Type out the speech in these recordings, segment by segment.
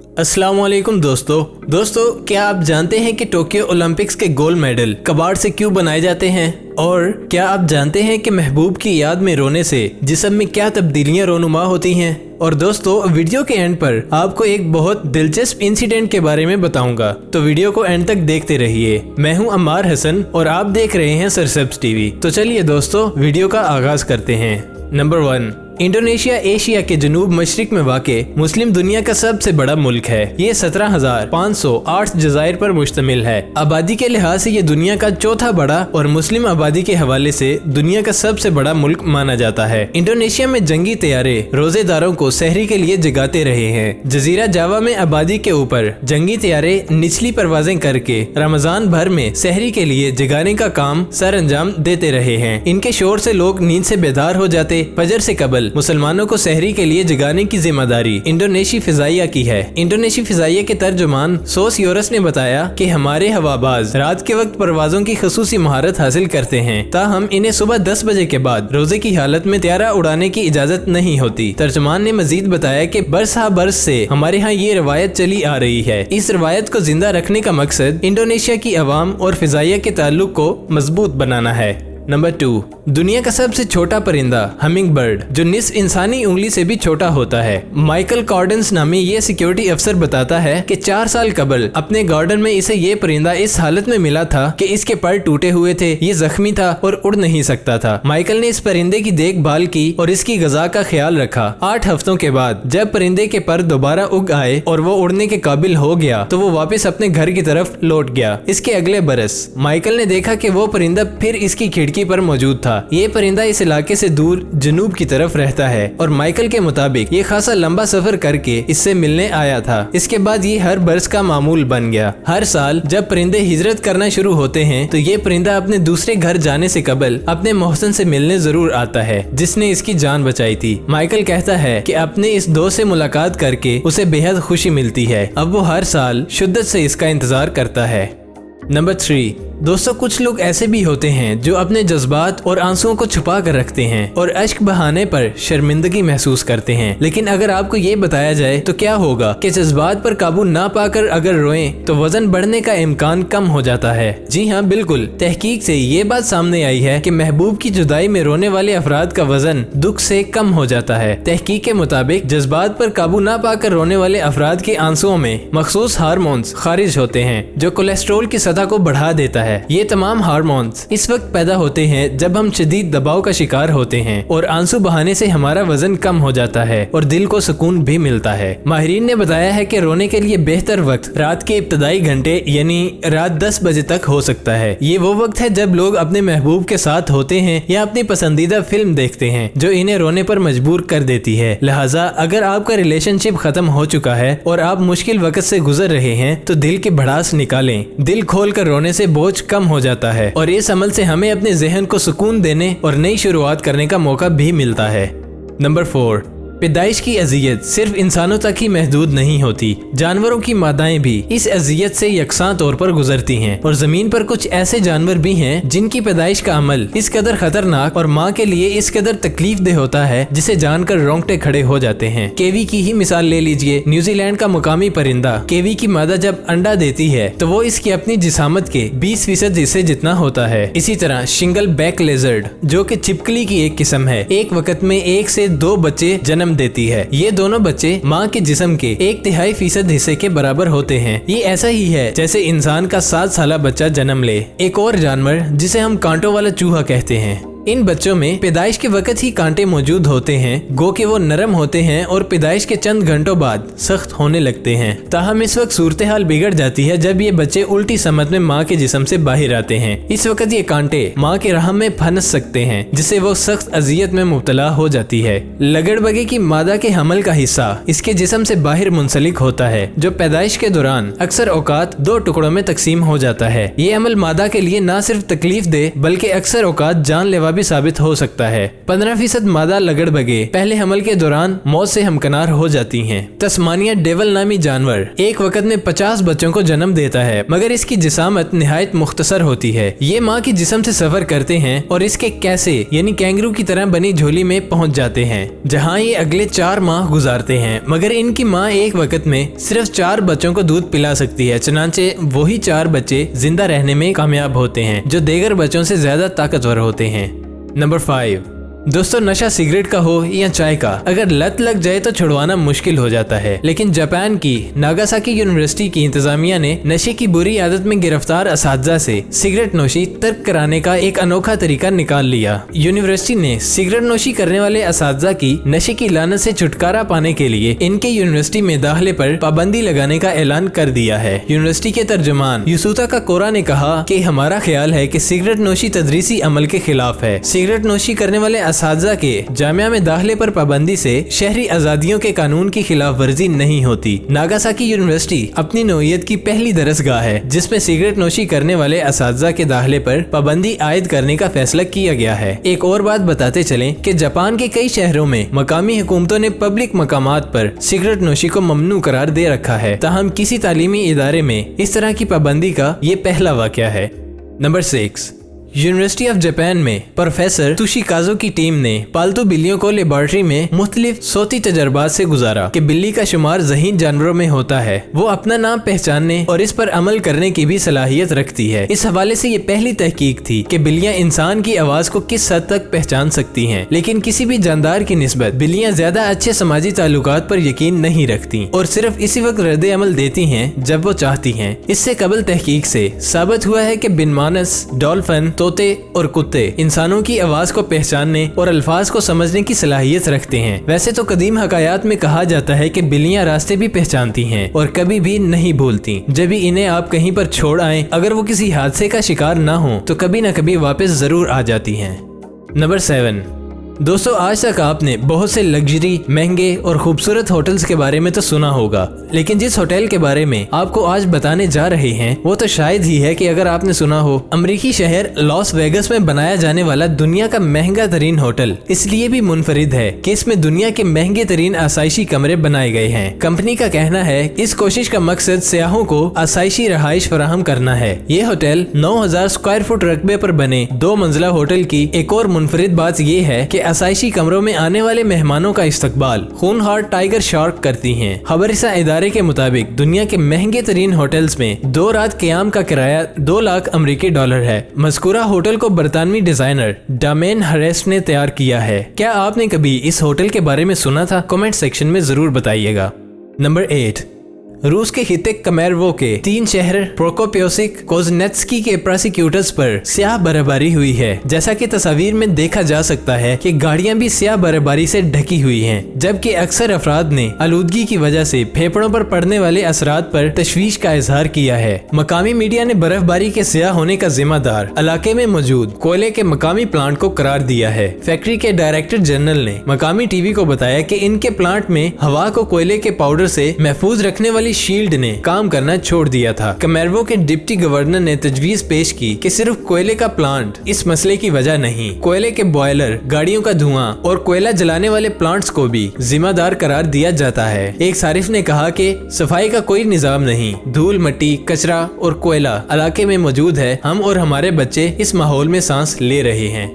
अस्सलामुअलैकुम दोस्तों, क्या आप जानते हैं कि टोक्यो ओलंपिक्स के गोल्ड मेडल कबाड़ से क्यों बनाए जाते हैं? और क्या आप जानते हैं कि महबूब की याद में रोने से जिस्म में क्या तब्दीलियां रोनुमा होती हैं? और दोस्तों, वीडियो के एंड पर आपको एक बहुत दिलचस्प इंसिडेंट के बारे में बताऊंगा, तो वीडियो को एंड तक देखते रहिए। मैं हूं अम्मार हसन और आप देख रहे हैं सरसब्ज टीवी। तो चलिए दोस्तों, वीडियो का आगाज करते हैं। नंबर 1, इंडोनेशिया एशिया के जनूब मशरिक में वाक़े मुस्लिम दुनिया का सबसे बड़ा मुल्क है। ये 17,508 जज़ायर पर मुश्तमिल है। आबादी के लिहाज से ये दुनिया का चौथा बड़ा और मुस्लिम आबादी के हवाले से दुनिया का सबसे बड़ा मुल्क माना जाता है। इंडोनेशिया में जंगी तैयारे रोजेदारों को सहरी के लिए जगाते रहे हैं। जजीरा जावा में आबादी के ऊपर जंगी तैयारे निचली परवाजें करके रमजान भर में सहरी के लिए जगाने का काम सर अंजाम देते रहे हैं। इनके शोर से लोग नींद से बेदार हो जाते। फजर से कबल मुसलमानों को सहरी के लिए जगाने की जिम्मेदारी इंडोनेशी फिजाइया की है। इंडोनेशी फिजाइया के तर्जुमान सोस योरस ने बताया कि हमारे हवाबाज रात के वक्त परवाजों की खसूसी महारत हासिल करते हैं, ताहम इन्हें सुबह 10 बजे के बाद रोजे की हालत में त्यारा उड़ाने की इजाजत नहीं होती। तर्जुमान ने मजीद बताया कि बरस हा बरस से हमारे यहाँ ये रवायत चली आ रही है। इस रवायत को जिंदा रखने का मकसद इंडोनेशिया की अवाम और फिजाइया के ताल्लुक को मजबूत बनाना है। नंबर 2, दुनिया का सबसे छोटा परिंदा हमिंग बर्ड, जो निस्फ इंसानी उंगली से भी छोटा होता है। माइकल कॉर्डन्स नामी ये सिक्योरिटी अफसर बताता है कि 4 साल कबल अपने गार्डन में इसे ये परिंदा इस हालत में मिला था कि इसके पर टूटे हुए थे, ये जख्मी था और उड़ नहीं सकता था। माइकल ने इस परिंदे की देखभाल की और इसकी ग़िज़ा का ख्याल रखा। 8 हफ्तों के बाद जब परिंदे के पर दोबारा उग आए और वो उड़ने के काबिल हो गया तो वो वापस अपने घर की तरफ लौट गया। इसके अगले बरस माइकल ने देखा कि वो परिंदा फिर इसकी खिड़की पर मौजूद था। ये परिंदा इस इलाके से दूर जनूब की तरफ रहता है और माइकल के मुताबिक ये खासा लंबा सफर करके इससे मिलने आया था। इसके बाद ये हर बरस का मामूल बन गया। हर साल जब परिंदे हिजरत करना शुरू होते हैं तो ये परिंदा अपने दूसरे घर जाने से कबल अपने मोहसिन से मिलने जरूर आता है, जिसने इसकी जान बचाई थी। माइकल कहता है कि अपने इस दोस्त से मुलाकात करके उसे बेहद खुशी मिलती है। अब वो हर साल शिद्दत से इसका इंतजार करता है। नंबर 3, दोस्तों, कुछ लोग ऐसे भी होते हैं जो अपने जज्बात और आंसुओं को छुपा कर रखते हैं और अश्क बहाने पर शर्मिंदगी महसूस करते हैं। लेकिन अगर आपको ये बताया जाए तो क्या होगा कि जज्बात पर काबू ना पाकर अगर रोएं तो वजन बढ़ने का इम्कान कम हो जाता है। जी हाँ, बिल्कुल। तहकीक से ये बात सामने आई है कि महबूब की जुदाई में रोने वाले अफराद का वजन दुख से कम हो जाता है। तहकीक के मुताबिक जज्बात पर काबू ना पाकर रोने वाले अफराद के आंसुओं में मखसूस हार्मोन्स खारिज होते हैं जो कोलेस्ट्रोल की सतह को बढ़ा देता है। ये तमाम हार्मोन्स इस वक्त पैदा होते हैं जब हम शदीद दबाव का शिकार होते हैं और आंसू बहाने से हमारा वजन कम हो जाता है और दिल को सुकून भी मिलता है। माहिरीन ने बताया है कि रोने के लिए बेहतर वक्त रात के इब्तदाई घंटे यानी रात 10 बजे तक हो सकता है। ये वो वक्त है जब लोग अपने महबूब के साथ होते हैं या अपनी पसंदीदा फिल्म देखते हैं जो इन्हें रोने पर मजबूर कर देती है। लिहाजा अगर आपका रिलेशनशिप खत्म हो चुका है और आप मुश्किल वक्त से गुजर रहे हैं तो दिल की भड़ास निकालें। दिल खोल कर रोने से बोझ कम हो जाता है और इस अमल से हमें अपने जहन को सुकून देने और नई शुरुआत करने का मौका भी मिलता है। नंबर 4, पैदाइश की अजियत सिर्फ इंसानों तक ही महदूद नहीं होती। जानवरों की मादाएं भी इस अजियत से यकसां तौर पर गुजरती हैं और जमीन पर कुछ ऐसे जानवर भी हैं जिनकी पैदाइश का अमल इस कदर खतरनाक और माँ के लिए इस कदर तकलीफ दे होता है जिसे जानकर रोंगटे खड़े हो जाते हैं। केवी की ही मिसाल ले लीजिए। न्यूजीलैंड का मुकामी परिंदा केवी की मादा जब अंडा देती है तो वो इसकी अपनी जिसामत के 20% हिस्से जितना होता है। इसी तरह शिंगल बैक लेजर्ड, जो कि छिपकली की एक किस्म है, एक वक्त में 1 से 2 बच्चे जन्म देती है। ये दोनों बच्चे माँ के जिस्म के 1/3% हिस्से के बराबर होते हैं। ये ऐसा ही है जैसे इंसान का 7 साला बच्चा जन्म ले। एक और जानवर जिसे हम कांटों वाला चूहा कहते हैं, इन बच्चों में पैदाइश के वक्त ही कांटे मौजूद होते हैं, गो के वो नरम होते हैं और पैदाइश के चंद घंटों बाद सख्त होने लगते हैं। ताहम इस वक्त सूरत हाल बिगड़ जाती है जब ये बच्चे उल्टी समत में माँ के जिस्म से बाहर आते हैं। इस वक्त ये कांटे माँ के रहम में फंस सकते हैं जिससे वो सख्त अजियत में मुब्तला हो जाती है। लगड़बगे की मादा के हमल का हिस्सा इसके जिस्म से बाहर मुंसलिक होता है जो पैदाइश के दौरान अक्सर औकात 2 टुकड़ों में तकसीम हो जाता है। ये अमल मादा के लिए न सिर्फ तकलीफ दे बल्कि अक्सर औकात जानलेवा जवाबी साबित हो सकता है। 15% मादा लगड़बगे पहले हमल के दौरान मौत से हमकनार हो जाती हैं। तस्मानिया डेवल नामी जानवर एक वक्त में 50 बच्चों को जन्म देता है, मगर इसकी जिसामत निहायत मुख्तसर होती है। ये माँ की जिस्म से सफर करते हैं और इसके कैसे यानी कैंगरू की तरह बनी झोली में पहुँच जाते हैं, जहाँ ये अगले 4 माह गुजारते हैं। मगर इनकी माँ एक वक्त में सिर्फ 4 बच्चों को दूध पिला सकती है, चनांचे वही 4 बच्चे जिंदा रहने में कामयाब होते हैं जो दीगर बच्चों से ज्यादा ताकतवर होते हैं। नंबर 5, दोस्तों नशा सिगरेट का हो या चाय का, अगर लत लग जाए तो छुड़वाना मुश्किल हो जाता है। लेकिन जापान की नागासाकी यूनिवर्सिटी की इंतजामिया ने नशे की बुरी आदत में गिरफ्तार असातिज़ा से सिगरेट नोशी तर्क कराने का एक अनोखा तरीका निकाल लिया। यूनिवर्सिटी ने सिगरेट नोशी करने वाले असातिज़ा की नशे की लानत से छुटकारा पाने के लिए इनके यूनिवर्सिटी में दाखिले पर पाबंदी लगाने का ऐलान कर दिया है। यूनिवर्सिटी के तर्जुमान यूसुता काकोरा ने कहा कि हमारा ख्याल है कि सिगरेट नोशी तदरीसी अमल के खिलाफ है। सिगरेट नोशी करने वाले असातिज़ा के जामिया में दाखिले पर पाबंदी से शहरी आजादियों के कानून की खिलाफ वर्जी नहीं होती। नागासाकी यूनिवर्सिटी अपनी नौइयत की पहली दरसगाह है जिसमें सिगरेट नोशी करने वाले असातिज़ा के दाखिले पर पाबंदी आयद करने का फैसला किया गया है। एक और बात बताते चलें कि जापान के कई शहरों में मकामी हुकूमतों ने पब्लिक मकामात पर सिगरेट नोशी को ममनू करार दे रखा है, ताहम किसी तालीमी इदारे में इस तरह की पाबंदी का ये पहला वाक़या है। नंबर 6, यूनिवर्सिटी ऑफ जापान में प्रोफेसर तुशिकाजो की टीम ने पालतू बिल्लियों को लेबोरेटरी में मुख्तलिफ सोती तजर्बात से गुजारा कि बिल्ली का शुमार ज़हीन जानवरों में होता है, वो अपना नाम पहचानने और इस पर अमल करने की भी सलाहियत रखती है। इस हवाले से ये पहली तहकीक थी कि बिल्लियां इंसान की आवाज को किस हद तक पहचान सकती हैं, लेकिन किसी भी जानदार की निस्बत बिल्लियां ज्यादा अच्छे समाजी ताल्लुकात पर यकीन नहीं रखती और सिर्फ इसी वक्त रद्द अमल देती हैं जब वो चाहती हैं। इससे कबल तहकीक से साबित हुआ है कि बिनमानस, डॉल्फिन, तोते और कुत्ते इंसानों की आवाज को पहचानने और अल्फाज को समझने की सलाहियत रखते हैं। वैसे तो कदीम हकायात में कहा जाता है कि बिल्लियां रास्ते भी पहचानती हैं और कभी भी नहीं भूलती। जब भी इन्हें आप कहीं पर छोड़ आएं, अगर वो किसी हादसे का शिकार ना हो तो कभी न कभी वापस जरूर आ जाती हैं। नंबर 7, दोस्तों आज तक आपने बहुत से लग्जरी, महंगे और खूबसूरत होटल्स के बारे में तो सुना होगा, लेकिन जिस होटल के बारे में आपको आज बताने जा रहे हैं वो तो शायद ही है कि अगर आपने सुना हो। अमेरिकी शहर लॉस वेगस में बनाया जाने वाला दुनिया का महंगा तरीन होटल इसलिए भी मुनफरिद है कि इसमें दुनिया के महंगे तरीन आसाइशी कमरे बनाए गए हैं। कंपनी का कहना है इस कोशिश का मकसद सियाहों को आसाइशी रहाइश फराहम करना है। ये होटल 9000 स्क्वायर फुट रकबे पर बने 2 मंजिला होटल की एक और मुनफरिद बात ये है कि आसाइशी कमरों में आने वाले मेहमानों का इस्तकबाल खूनहार टाइगर शार्क करती हैं। खबरसा इदारे के मुताबिक दुनिया के महंगे तरीन होटल्स में 2 रात क़याम का किराया 2 लाख अमेरिकी डॉलर है। मज़कूरा होटल को बरतानवी डिजाइनर डामेन हरेस्ट ने तैयार किया है। क्या आपने कभी इस होटल के बारे में सुना था? कमेंट सेक्शन में जरूर बताइएगा। नंबर 8, रूस के हिते कमेरवो के 3 शहर प्रोकोपियोसिक, कोज़नेत्स्की के प्रोसिक्यूटर्स पर स्याह बर्फबारी हुई है। जैसा कि तस्वीर में देखा जा सकता है कि गाड़ियां भी स्याह बर्फबारी से ढकी हुई हैं, जबकि अक्सर अफराद ने आलूदगी की वजह से फेफड़ों पर पड़ने वाले असरात पर तशवीश का इजहार किया है। मकामी मीडिया ने बर्फबारी के स्याह होने का जिम्मेदार इलाके में मौजूद कोयले के मकामी प्लांट को करार दिया है। फैक्ट्री के डायरेक्टर जनरल ने मकामी टीवी को बताया कि इनके प्लांट में हवा को कोयले के पाउडर से महफूज रखने वाली शील्ड ने काम करना छोड़ दिया था। कमेरवो के डिप्टी गवर्नर ने तजवीज पेश की कि सिर्फ कोयले का प्लांट इस मसले की वजह नहीं, कोयले के बॉयलर, गाड़ियों का धुआं और कोयला जलाने वाले प्लांट्स को भी जिम्मेदार करार दिया जाता है। एक सारिफ ने कहा कि सफाई का कोई निजाम नहीं, धूल, मिट्टी, कचरा और कोयला इलाके में मौजूद है। हम और हमारे बच्चे इस माहौल में सांस ले रहे हैं।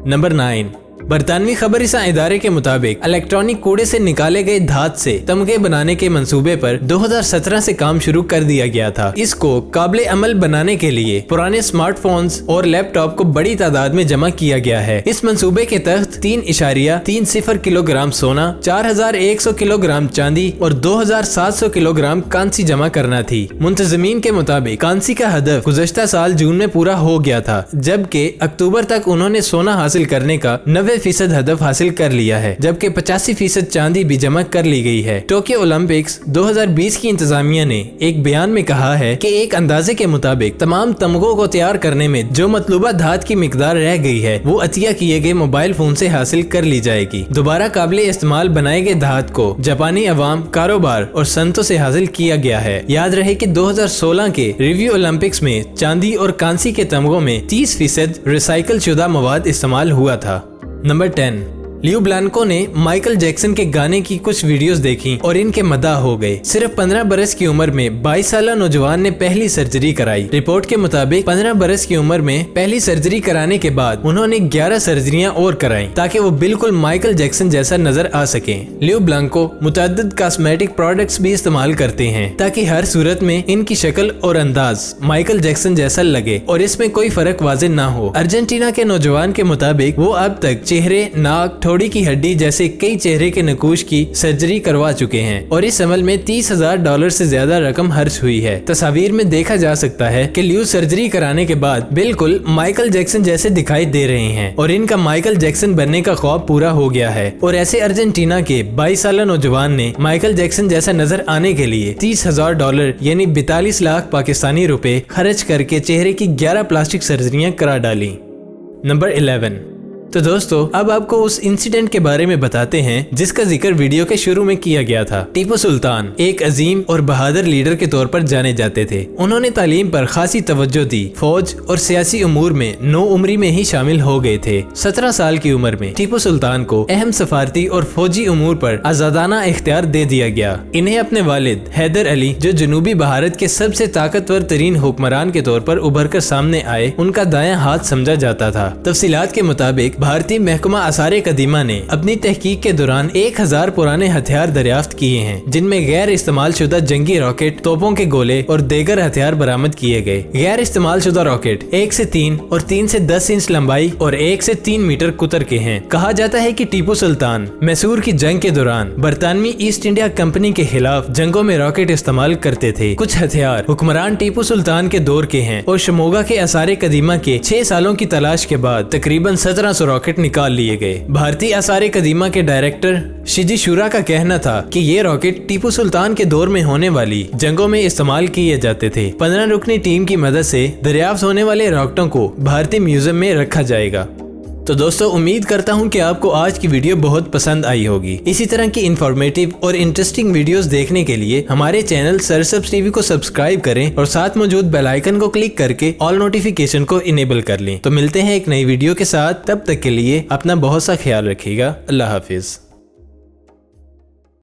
नंबर 9, बरतानवी खबरसा इदारे के मुताबिक इलेक्ट्रॉनिक कूड़े से निकाले गए धात से तमगे बनाने के मंसूबे पर 2017 से काम शुरू कर दिया गया था। इसको काबिल अमल बनाने के लिए पुराने स्मार्टफोन्स और लैपटॉप को बड़ी तादाद में जमा किया गया है। इस मंसूबे के तहत 3.30 किलोग्राम सोना, 4100 किलोग्राम चांदी और 2700 किलोग्राम कांसी जमा करना थी। मुंतजमीन के मुताबिक कांसी का हदफ गुज़श्ता साल जून में पूरा हो गया था, जबकि अक्टूबर तक उन्होंने सोना हासिल करने का 90 90% हदफ हासिल कर लिया है, जबकि 85% चांदी भी जमा कर ली गई है। टोक्यो ओलंपिक्स 2020 की इंतजामिया ने एक बयान में कहा है कि एक अंदाजे के मुताबिक तमाम तमगों को तैयार करने में जो मतलूबा धात की मिकदार रह गई है वो अतिया किए गए मोबाइल फोन से हासिल कर ली जाएगी। दोबारा काबिल इस्तेमाल बनाए गए धात को जापानी अवाम, कारोबार और संतों से हासिल किया गया है। याद रहे कि 2016 के रिव्यू ओलंपिक्स में चांदी और कांसी के तमगों में 30% रिसाइकल शुदा मवाद इस्तेमाल हुआ था। नंबर 10, लियो ब्लांको ने माइकल जैक्सन के गाने की कुछ वीडियोस देखी और इनके मदाह हो गए। सिर्फ 15 बरस की उम्र में 22 साल नौजवान ने पहली सर्जरी कराई। रिपोर्ट के मुताबिक 15 बरस की उम्र में पहली सर्जरी कराने के बाद उन्होंने 11 सर्जरियां और कराई ताकि वो बिल्कुल माइकल जैक्सन जैसा नजर आ सके। लियो ब्लांको मुतअद्दिद कॉस्मेटिक प्रोडक्ट्स भी इस्तेमाल करते हैं ताकि हर सूरत में इनकी शक्ल और अंदाज माइकल जैक्सन जैसा लगे और इसमें कोई फर्क वाज़ेह ना हो। अर्जेंटीना के नौजवान के मुताबिक वो अब तक चेहरे, नाक, थोड़ी की हड्डी जैसे कई चेहरे के नकूश की सर्जरी करवा चुके हैं और इस अमल में $30,000 से ज्यादा रकम खर्च हुई है। तस्वीर में देखा जा सकता है कि लियो सर्जरी कराने के बाद बिल्कुल माइकल जैक्सन जैसे दिखाई दे रहे हैं और इनका माइकल जैक्सन बनने का ख्वाब पूरा हो गया है। और ऐसे अर्जेंटीना के 22 साल नौजवान ने माइकल जैक्सन जैसा नजर आने के लिए $30,000 यानी 42 लाख पाकिस्तानी रुपए खर्च करके चेहरे की 11 प्लास्टिक सर्जरियां करा डाली। नंबर 11, तो दोस्तों अब आपको उस इंसिडेंट के बारे में बताते हैं जिसका जिक्र वीडियो के शुरू में किया गया था। टीपू सुल्तान एक अजीम और बहादुर लीडर के तौर पर जाने जाते थे। उन्होंने तालीम पर खासी तवज्जो दी, फौज और सियासी उमूर में नौ उम्री में ही शामिल हो गए थे। 17 साल की उम्र में टीपू सुल्तान को अहम सफारती और फौजी उमूर पर आजादाना इख्तियार दे दिया गया। इन्हें अपने वालिद हैदर अली, जो जनूबी भारत के सबसे ताकतवर तरीन हुक्मरान के तौर पर उभर कर सामने आए, उनका दायां हाथ समझा जाता था। तफसीलात के मुताबिक भारतीय महकमा आसारे कदीमा ने अपनी तहकीक के दौरान 1000 पुराने हथियार दरियाफ्त किए हैं, जिनमें गैर इस्तेमाल शुदा जंगी रॉकेट, तोपों के गोले और देगर हथियार बरामद किए गए। गैर इस्तेमाल शुदा रॉकेट 1 से 3 और 3 से 10 इंच लंबाई और 1 से 3 मीटर कुतर के हैं। कहा जाता है कि टीपू सुल्तान मैसूर की जंग के दौरान बरतानवी ईस्ट इंडिया कंपनी के खिलाफ जंगों में रॉकेट इस्तेमाल करते थे। कुछ हथियार हुक्मरान टीपू सुल्तान के दौर के हैं और शमोगा के आसारे कदीमा के 6 सालों की तलाश के बाद तकरीबन 1700 रॉकेट निकाल लिए गए। भारतीय आसारे कदीमा के डायरेक्टर शिजी शुरा का कहना था कि ये रॉकेट टीपू सुल्तान के दौर में होने वाली जंगों में इस्तेमाल किए जाते थे। 15 रुकनी टीम की मदद से दरियाफ्त होने वाले रॉकेटों को भारतीय म्यूजियम में रखा जाएगा। तो दोस्तों उम्मीद करता हूं कि आपको आज की वीडियो बहुत पसंद आई होगी। इसी तरह की इंफॉर्मेटिव और इंटरेस्टिंग वीडियोस देखने के लिए हमारे चैनल सरसब्स टीवी को सब्सक्राइब करें और साथ मौजूद बेल आइकन को क्लिक करके ऑल नोटिफिकेशन को इनेबल कर लें। तो मिलते हैं एक नई वीडियो के साथ, तब तक के लिए अपना बहुत सा ख्याल रखिएगा। अल्लाह हाफिज।